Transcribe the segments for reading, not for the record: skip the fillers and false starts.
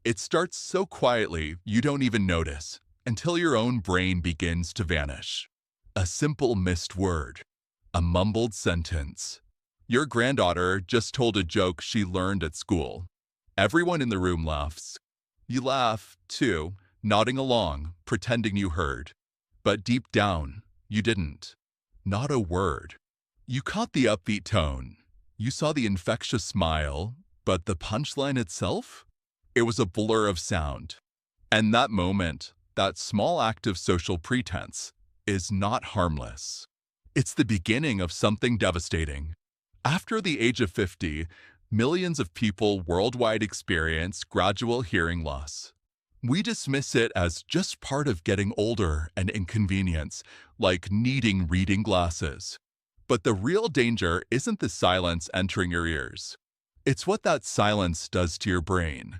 It starts so quietly you don't even notice until your own brain begins to vanish. A simple missed word, a mumbled sentence. Your granddaughter just told a joke she learned at school. Everyone in the room laughs. You laugh, too, nodding along, pretending you heard. But deep down, you didn't. Not a word. You caught the upbeat tone. You saw the infectious smile, but the punchline itself? It was a blur of sound. And that moment, that small act of social pretense, is not harmless. It's the beginning of something devastating. After the age of 50, millions of people worldwide experience gradual hearing loss. We dismiss it as just part of getting older and inconvenience, like needing reading glasses. But the real danger isn't the silence entering your ears. It's what that silence does to your brain.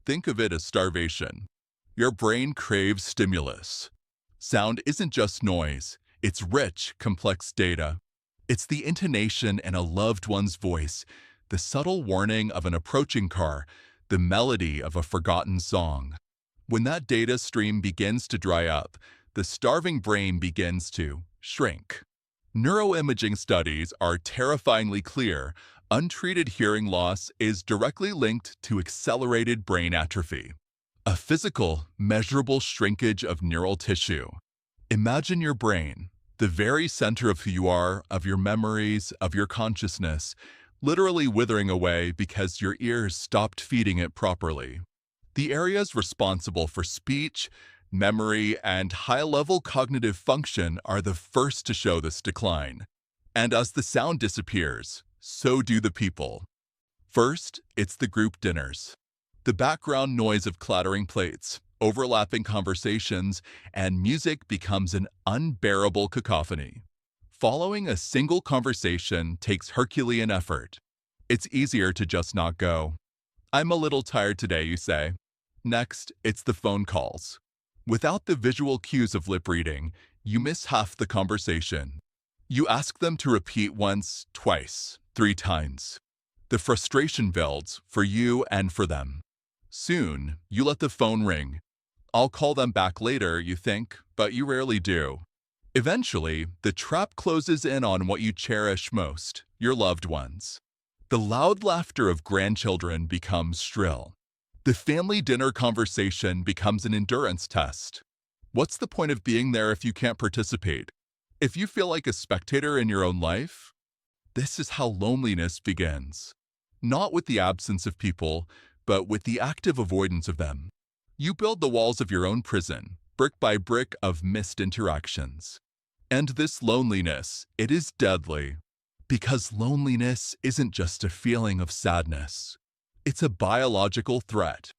Think of it as starvation. Your brain craves stimulus. Sound isn't just noise, it's rich, complex data. It's the intonation in a loved one's voice, the subtle warning of an approaching car, the melody of a forgotten song. When that data stream begins to dry up, the starving brain begins to shrink. Neuroimaging studies are terrifyingly clear. Untreated hearing loss is directly linked to accelerated brain atrophy, a physical, measurable shrinkage of neural tissue. Imagine your brain, the very center of who you are, of your memories, of your consciousness, literally withering away because your ears stopped feeding it properly. The areas responsible for speech, memory, and high-level cognitive function are the first to show this decline. And as the sound disappears, so do the people. First, it's the group dinners. The background noise of clattering plates, overlapping conversations, and music becomes an unbearable cacophony. Following a single conversation takes Herculean effort. It's easier to just not go. I'm a little tired today, you say. Next, it's the phone calls. Without the visual cues of lip reading, you miss half the conversation. You ask them to repeat once, twice, 3 times. The frustration builds for you and for them. Soon, you let the phone ring. I'll call them back later, you think, but you rarely do. Eventually, the trap closes in on what you cherish most, your loved ones. The loud laughter of grandchildren becomes shrill. The family dinner conversation becomes an endurance test. What's the point of being there if you can't participate? If you feel like a spectator in your own life? This is how loneliness begins. Not with the absence of people, but with the active avoidance of them. You build the walls of your own prison, brick by brick of missed interactions. And this loneliness, it is deadly. Because loneliness isn't just a feeling of sadness. It's a biological threat.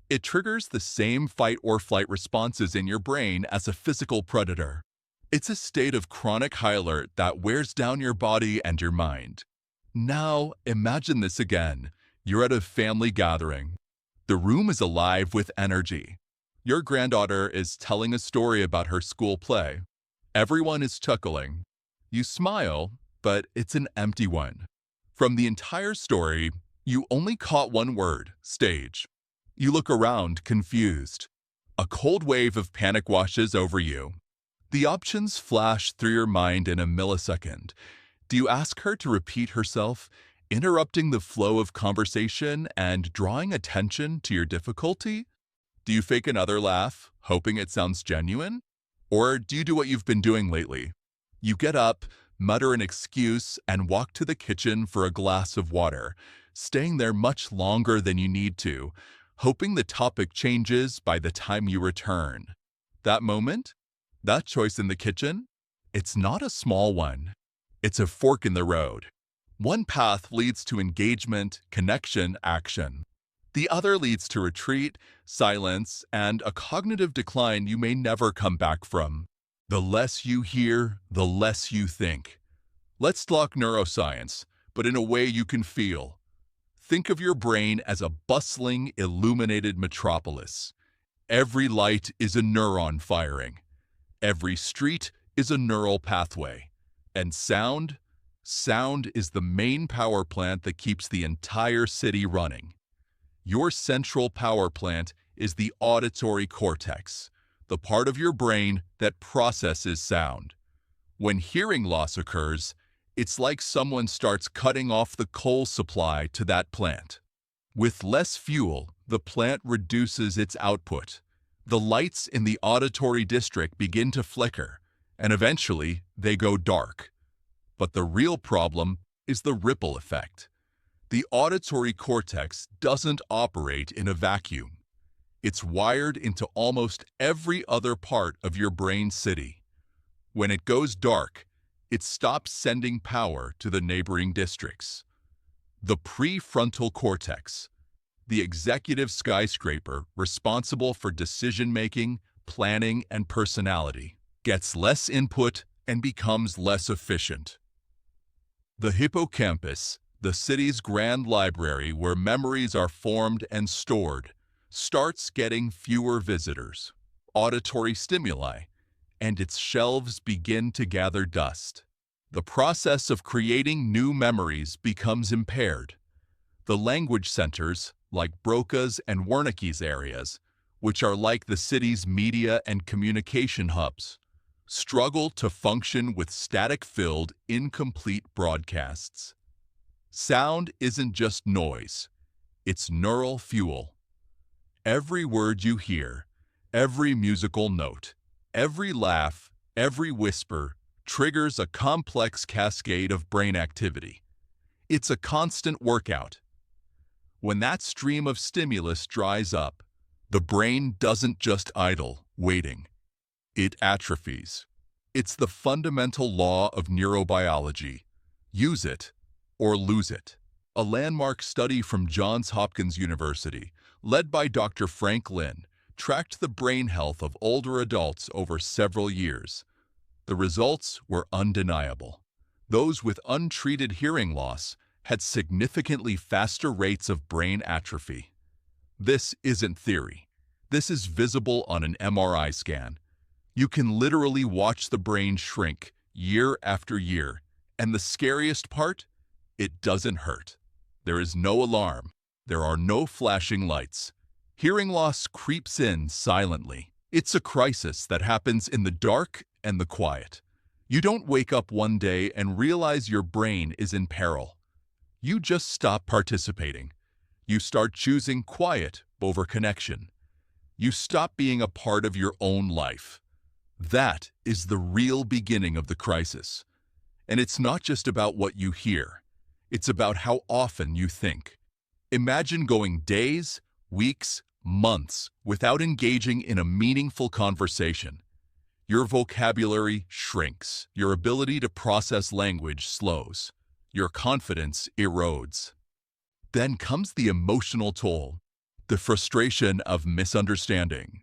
It triggers the same fight or flight responses in your brain as a physical predator. It's a state of chronic high alert that wears down your body and your mind. Now, imagine this again. You're at a family gathering. The room is alive with energy. Your granddaughter is telling a story about her school play. Everyone is chuckling. You smile, but it's an empty one. From the entire story, you only caught one word, stage. You look around, confused. A cold wave of panic washes over you. The options flash through your mind in a millisecond. Do you ask her to repeat herself, interrupting the flow of conversation and drawing attention to your difficulty? Do you fake another laugh, hoping it sounds genuine? Or do you do what you've been doing lately? You get up, mutter an excuse, and walk to the kitchen for a glass of water, staying there much longer than you need to, hoping the topic changes by the time you return. That moment, that choice in the kitchen, it's not a small one. It's a fork in the road. One path leads to engagement, connection, action. The other leads to retreat, silence, and a cognitive decline you may never come back from. The less you hear, the less you think. Let's talk neuroscience, but in a way you can feel. Think of your brain as a bustling, illuminated metropolis. Every light is a neuron firing. Every street is a neural pathway. And sound? Sound is the main power plant that keeps the entire city running. Your central power plant is the auditory cortex, the part of your brain that processes sound. When hearing loss occurs, it's like someone starts cutting off the coal supply to that plant. With less fuel, the plant reduces its output. The lights in the auditory district begin to flicker, and eventually they go dark. But the real problem is the ripple effect. The auditory cortex doesn't operate in a vacuum. It's wired into almost every other part of your brain city. When it goes dark, it stops sending power to the neighboring districts. The prefrontal cortex, the executive skyscraper responsible for decision-making, planning, and personality, gets less input and becomes less efficient. The hippocampus, the city's grand library where memories are formed and stored, starts getting fewer visitors, auditory stimuli, and its shelves begin to gather dust. The process of creating new memories becomes impaired. The language centers, like Broca's and Wernicke's areas, which are like the city's media and communication hubs, struggle to function with static-filled, incomplete broadcasts. Sound isn't just noise, it's neural fuel. Every word you hear, every musical note, every laugh, every whisper triggers a complex cascade of brain activity. It's a constant workout. When that stream of stimulus dries up, the brain doesn't just idle, waiting. It atrophies. It's the fundamental law of neurobiology. Use it or lose it. A landmark study from Johns Hopkins University, led by Dr. Frank Lin, tracked the brain health of older adults over several years. The results were undeniable. Those with untreated hearing loss had significantly faster rates of brain atrophy. This isn't theory. This is visible on an MRI scan. You can literally watch the brain shrink year after year, and the scariest part? It doesn't hurt. There is no alarm. There are no flashing lights. Hearing loss creeps in silently. It's a crisis that happens in the dark and the quiet. You don't wake up one day and realize your brain is in peril. You just stop participating. You start choosing quiet over connection. You stop being a part of your own life. That is the real beginning of the crisis. And it's not just about what you hear. It's about how often you think. Imagine going days, weeks, months without engaging in a meaningful conversation. Your vocabulary shrinks. Your ability to process language slows. Your confidence erodes. Then comes the emotional toll, the frustration of misunderstanding,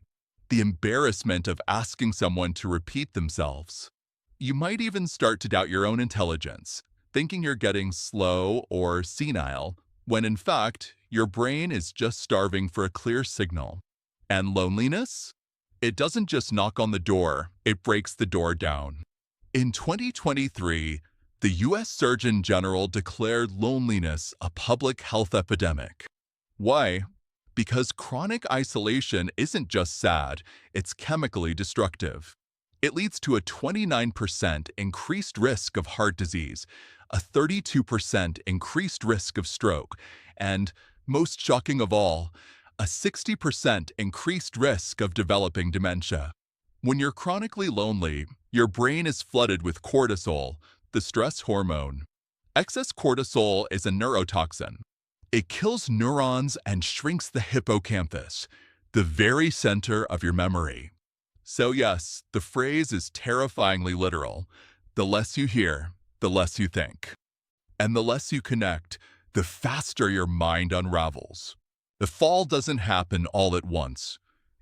the embarrassment of asking someone to repeat themselves. You might even start to doubt your own intelligence, thinking you're getting slow or senile, when in fact, your brain is just starving for a clear signal. And loneliness? It doesn't just knock on the door, it breaks the door down. In 2023, the U.S. Surgeon General declared loneliness a public health epidemic. Why? Because chronic isolation isn't just sad, it's chemically destructive. It leads to a 29% increased risk of heart disease, a 32% increased risk of stroke, and, most shocking of all, a 60% increased risk of developing dementia. When you're chronically lonely, your brain is flooded with cortisol, the stress hormone. Excess cortisol is a neurotoxin. It kills neurons and shrinks the hippocampus, the very center of your memory. So yes, the phrase is terrifyingly literal. The less you hear, the less you think. And the less you connect, the faster your mind unravels. The fall doesn't happen all at once.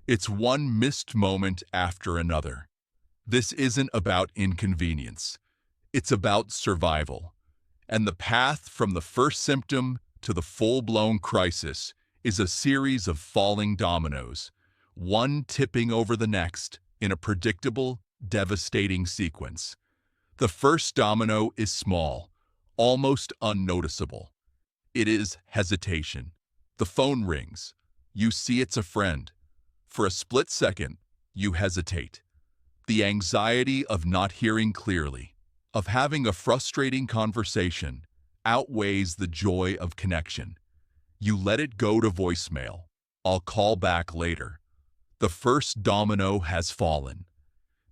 It's one missed moment after another. This isn't about inconvenience. It's about survival. And the path from the first symptom to the full-blown crisis is a series of falling dominoes, one tipping over the next in a predictable, devastating sequence. The first domino is small, almost unnoticeable. It is hesitation. The phone rings. You see it's a friend. For a split second, you hesitate. The anxiety of not hearing clearly, of having a frustrating conversation, outweighs the joy of connection. You let it go to voicemail. I'll call back later. The first domino has fallen.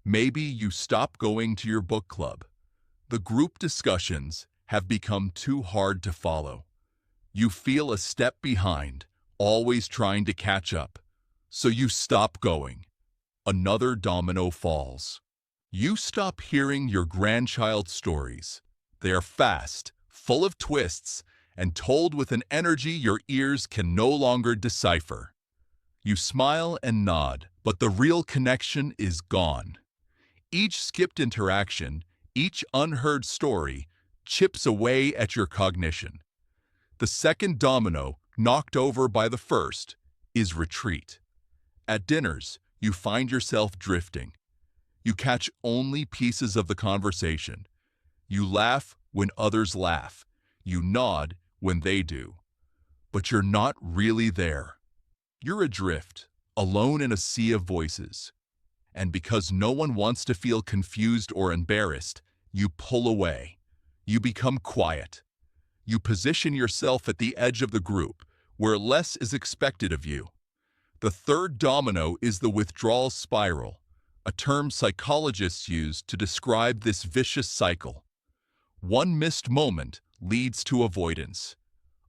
Maybe you stop going to your book club. The group discussions have become too hard to follow. You feel a step behind, always trying to catch up. So you stop going. Another domino falls. You stop hearing your grandchild's stories. They are fast, full of twists, and told with an energy your ears can no longer decipher. You smile and nod, but the real connection is gone. Each skipped interaction, each unheard story, chips away at your cognition. The second domino, knocked over by the first, is retreat. At dinners, you find yourself drifting. You catch only pieces of the conversation. You laugh when others laugh. You nod when they do. But you're not really there. You're adrift, alone in a sea of voices. And because no one wants to feel confused or embarrassed, you pull away. You become quiet. You position yourself at the edge of the group, where less is expected of you. The third domino is the withdrawal spiral, a term psychologists use to describe this vicious cycle. One missed moment leads to avoidance.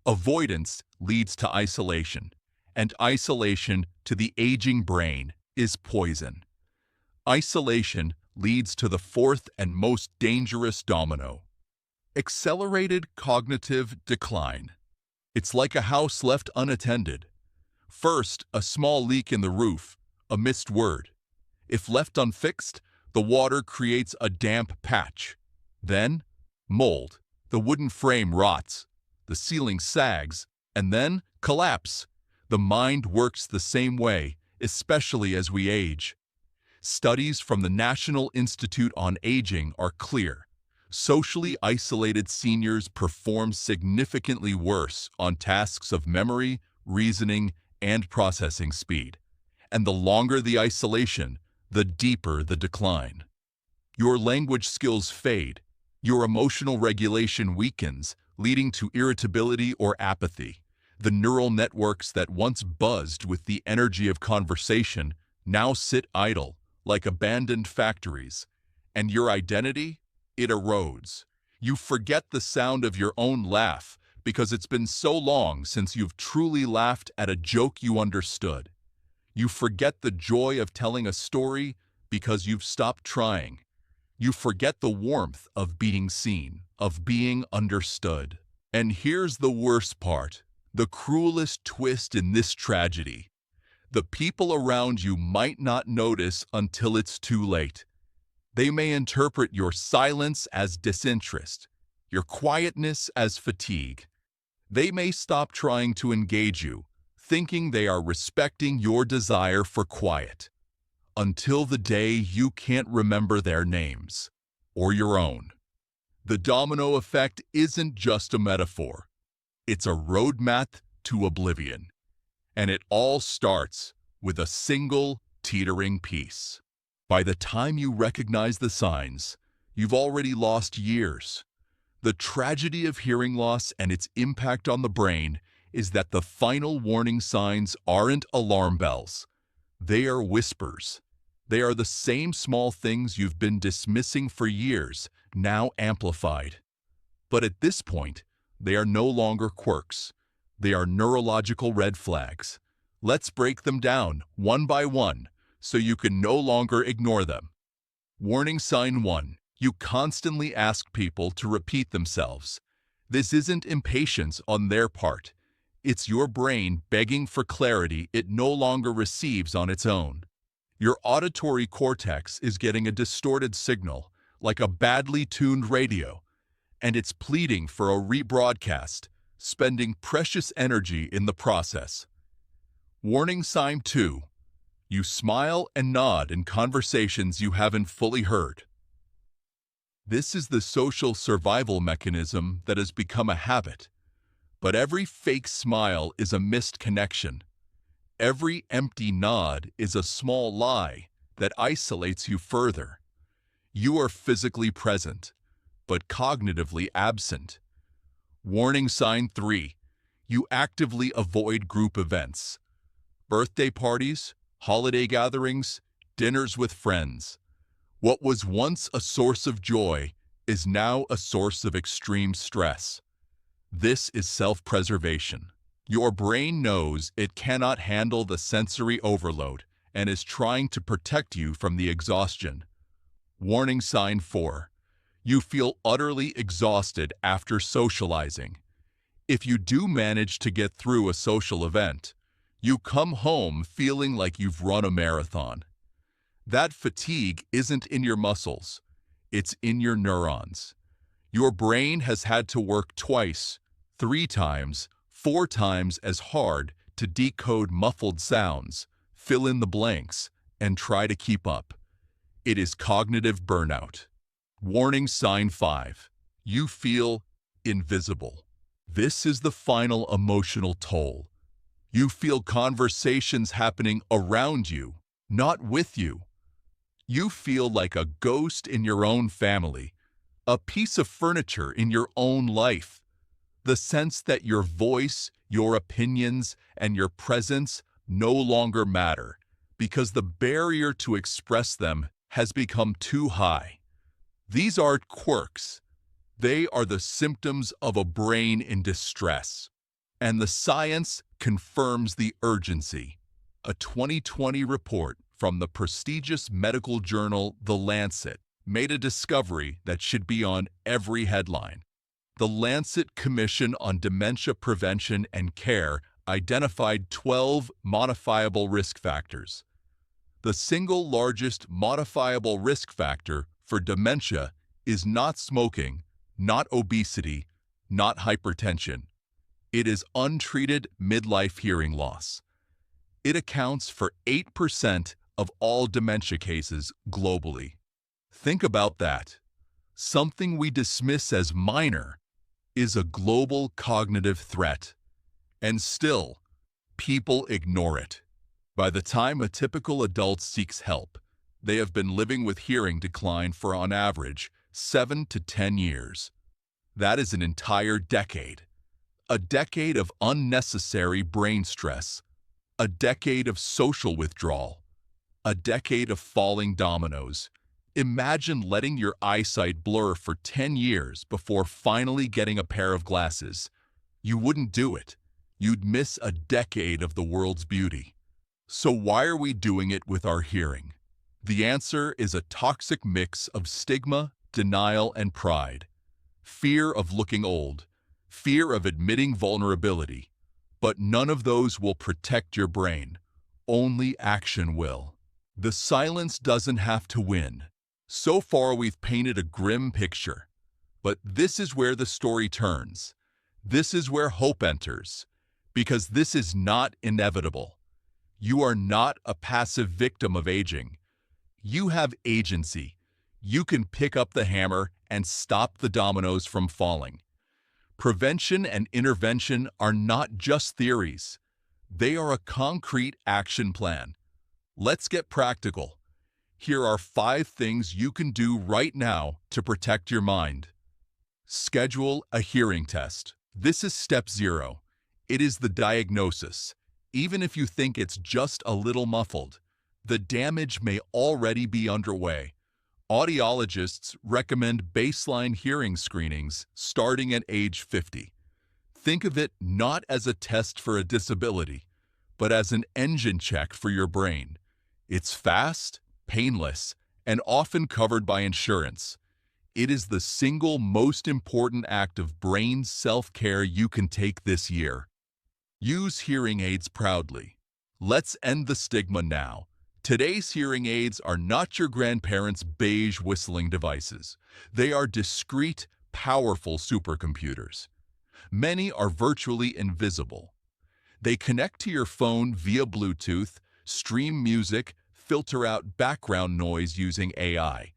Avoidance leads to isolation, and isolation to the aging brain is poison. Isolation leads to the fourth and most dangerous domino: accelerated cognitive decline. It's like a house left unattended. First, a small leak in the roof, a missed word. If left unfixed, the water creates a damp patch. Then, mold. The wooden frame rots, the ceiling sags, and then collapse. The mind works the same way, especially as we age. Studies from the National Institute on Aging are clear. Socially isolated seniors perform significantly worse on tasks of memory, reasoning, and processing speed. And the longer the isolation, the deeper the decline. Your language skills fade. Your emotional regulation weakens, leading to irritability or apathy. The neural networks that once buzzed with the energy of conversation now sit idle, like abandoned factories. And your identity? It erodes. You forget the sound of your own laugh because it's been so long since you've truly laughed at a joke you understood. You forget the joy of telling a story because you've stopped trying. You forget the warmth of being seen, of being understood. And here's the worst part, the cruelest twist in this tragedy. The people around you might not notice until it's too late. They may interpret your silence as disinterest, your quietness as fatigue. They may stop trying to engage you, thinking they are respecting your desire for quiet, until the day you can't remember their names, or your own. The domino effect isn't just a metaphor. It's a roadmap to oblivion. And it all starts with a single teetering piece. By the time you recognize the signs, you've already lost years. The tragedy of hearing loss and its impact on the brain is that the final warning signs aren't alarm bells. They are whispers. They are the same small things you've been dismissing for years, now amplified. But at this point, they are no longer quirks. They are neurological red flags. Let's break them down, one by one, so you can no longer ignore them. Warning sign 1. You constantly ask people to repeat themselves. This isn't impatience on their part. It's your brain begging for clarity it no longer receives on its own. Your auditory cortex is getting a distorted signal, like a badly tuned radio, and it's pleading for a rebroadcast, spending precious energy in the process. Warning sign 2. You smile and nod in conversations you haven't fully heard. This is the social survival mechanism that has become a habit. But every fake smile is a missed connection. Every empty nod is a small lie that isolates you further. You are physically present, but cognitively absent. Warning sign 3. You actively avoid group events. Birthday parties, holiday gatherings, dinners with friends. What was once a source of joy is now a source of extreme stress. This is self-preservation. Your brain knows it cannot handle the sensory overload and is trying to protect you from the exhaustion. Warning sign 4. You feel utterly exhausted after socializing. If you do manage to get through a social event, you come home feeling like you've run a marathon. That fatigue isn't in your muscles, it's in your neurons. Your brain has had to work twice, 3 times, 4 times as hard to decode muffled sounds, fill in the blanks, and try to keep up. It is cognitive burnout. Warning sign 5. You feel invisible. This is the final emotional toll. You feel conversations happening around you, not with you. You feel like a ghost in your own family, a piece of furniture in your own life. The sense that your voice, your opinions, and your presence no longer matter because the barrier to express them has become too high. These aren't quirks. They are the symptoms of a brain in distress. And the science confirms the urgency. A 2020 report from the prestigious medical journal The Lancet made a discovery that should be on every headline. The Lancet Commission on Dementia Prevention and Care identified 12 modifiable risk factors. The single largest modifiable risk factor for dementia is not smoking, not obesity, not hypertension. It is untreated midlife hearing loss. It accounts for 8% of all dementia cases globally. Think about that. Something we dismiss as minor is a global cognitive threat. And still, people ignore it. By the time a typical adult seeks help, they have been living with hearing decline for on average 7 to 10 years. That is an entire decade. A decade of unnecessary brain stress. A decade of social withdrawal. A decade of falling dominoes. Imagine letting your eyesight blur for 10 years before finally getting a pair of glasses. You wouldn't do it. You'd miss a decade of the world's beauty. So why are we doing it with our hearing? The answer is a toxic mix of stigma, denial, and pride. Fear of looking old. Fear of admitting vulnerability. But none of those will protect your brain. Only action will. The silence doesn't have to win. So far, we've painted a grim picture. But this is where the story turns. This is where hope enters. Because this is not inevitable. You are not a passive victim of aging. You have agency. You can pick up the hammer and stop the dominoes from falling. Prevention and intervention are not just theories. They are a concrete action plan. Let's get practical. Here are 5 things you can do right now to protect your mind. Schedule a hearing test. This is step 0. It is the diagnosis. Even if you think it's just a little muffled, the damage may already be underway. Audiologists recommend baseline hearing screenings starting at age 50. Think of it not as a test for a disability, but as an engine check for your brain. It's fast, painless, and often covered by insurance. It is the single most important act of brain self-care you can take this year. Use hearing aids proudly. Let's end the stigma now. Today's hearing aids are not your grandparents' beige whistling devices. They are discreet, powerful supercomputers. Many are virtually invisible. They connect to your phone via Bluetooth, stream music, filter out background noise using AI.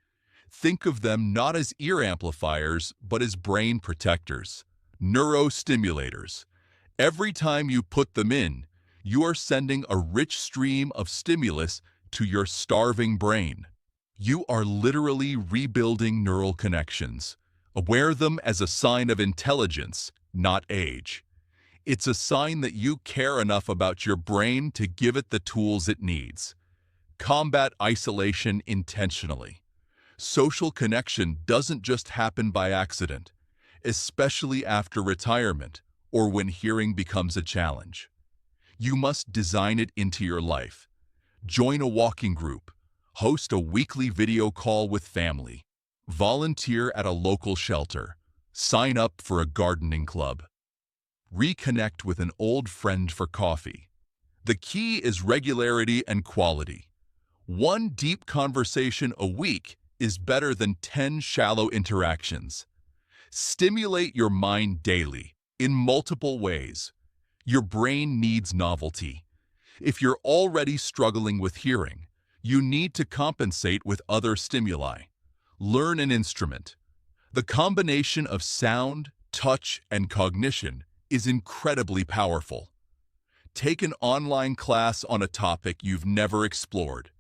Think of them not as ear amplifiers, but as brain protectors, neurostimulators. Every time you put them in, you are sending a rich stream of stimulus to your starving brain. You are literally rebuilding neural connections. Wear them as a sign of intelligence, not age. It's a sign that you care enough about your brain to give it the tools it needs. Combat isolation intentionally. Social connection doesn't just happen by accident, especially after retirement or when hearing becomes a challenge. You must design it into your life. Join a walking group, host a weekly video call with family, volunteer at a local shelter, sign up for a gardening club. Reconnect with an old friend for coffee. The key is regularity and quality. One deep conversation a week is better than 10 shallow interactions. Stimulate your mind daily, in multiple ways. Your brain needs novelty. If you're already struggling with hearing, you need to compensate with other stimuli. Learn an instrument. The combination of sound, touch, and cognition is incredibly powerful. Take an online class on a topic you've never explored.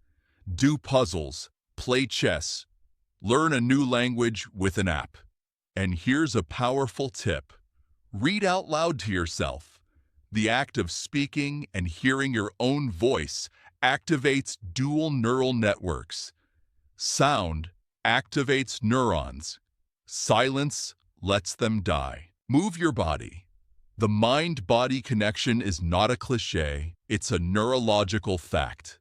Do puzzles, play chess, learn a new language with an app. And here's a powerful tip. Read out loud to yourself. The act of speaking and hearing your own voice activates dual neural networks. Sound activates neurons. Silence lets them die. Move your body. The mind-body connection is not a cliché, it's a neurological fact.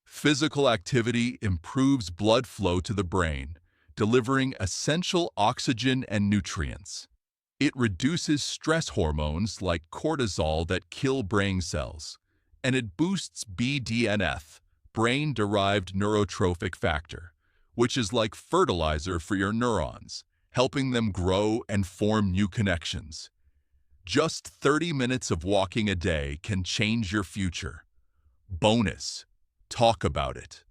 Physical activity improves blood flow to the brain, delivering essential oxygen and nutrients. It reduces stress hormones like cortisol that kill brain cells, and it boosts BDNF, brain-derived neurotrophic factor, which is like fertilizer for your neurons, helping them grow and form new connections. Just 30 minutes of walking a day can change your future. Bonus: talk about it.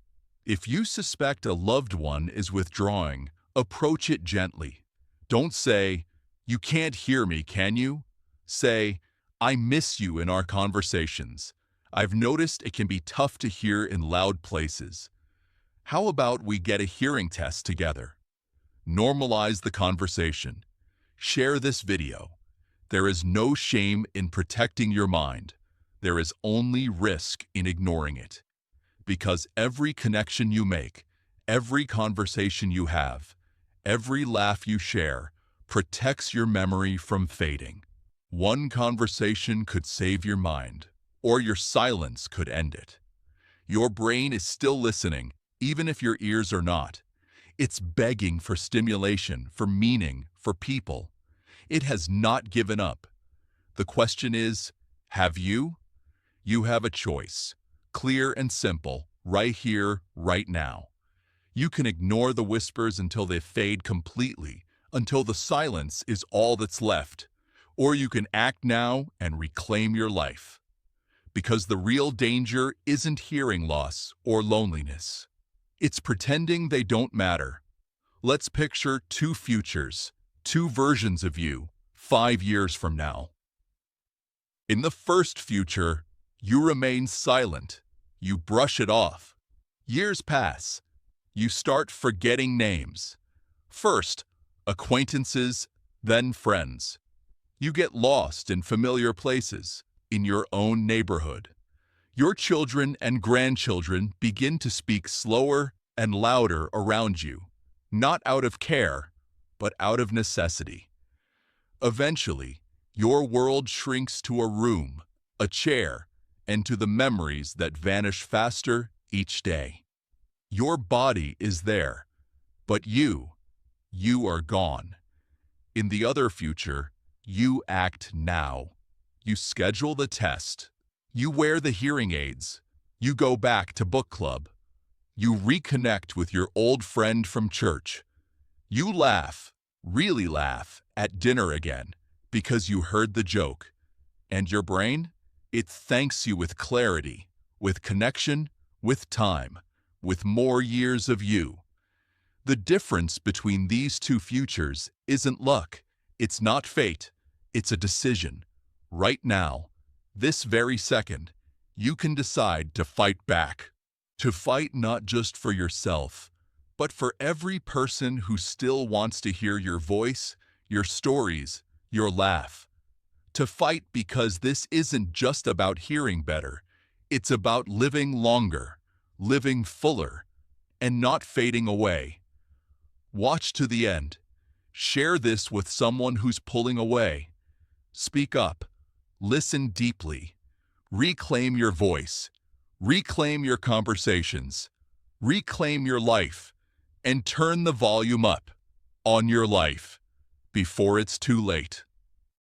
If you suspect a loved one is withdrawing, approach it gently. Don't say, "You can't hear me, can you?" Say, "I miss you in our conversations. I've noticed it can be tough to hear in loud places. How about we get a hearing test together?" Normalize the conversation. Share this video. There is no shame in protecting your mind. There is only risk in ignoring it. Because every connection you make, every conversation you have, every laugh you share, protects your memory from fading. One conversation could save your mind, or your silence could end it. Your brain is still listening, even if your ears are not. It's begging for stimulation, for meaning, for people. It has not given up. The question is, have you? You have a choice, clear and simple, right here, right now. You can ignore the whispers until they fade completely, until the silence is all that's left, or you can act now and reclaim your life. Because the real danger isn't hearing loss or loneliness. It's pretending they don't matter. Let's picture two futures, two versions of you, 5 years from now. In the first future, you remain silent. You brush it off. Years pass. You start forgetting names. First, acquaintances, then friends. You get lost in familiar places, in your own neighborhood. Your children and grandchildren begin to speak slower and louder around you, not out of care, but out of necessity. Eventually, your world shrinks to a room, a chair, and to the memories that vanish faster each day. Your body is there, but you are gone. In the other future, you act now. You schedule the test. You wear the hearing aids. You go back to book club. You reconnect with your old friend from church. You laugh, really laugh, at dinner again because you heard the joke. And your brain? It thanks you with clarity, with connection, with time, with more years of you. The difference between these two futures isn't luck. It's not fate. It's a decision. Right now, this very second, you can decide to fight back. To fight not just for yourself, but for every person who still wants to hear your voice, your stories, your laugh. To fight because this isn't just about hearing better. It's about living longer, living fuller, and not fading away. Watch to the end. Share this with someone who's pulling away. Speak up. Listen deeply. Reclaim your voice. Reclaim your conversations. Reclaim your life. And turn the volume up on your life before it's too late.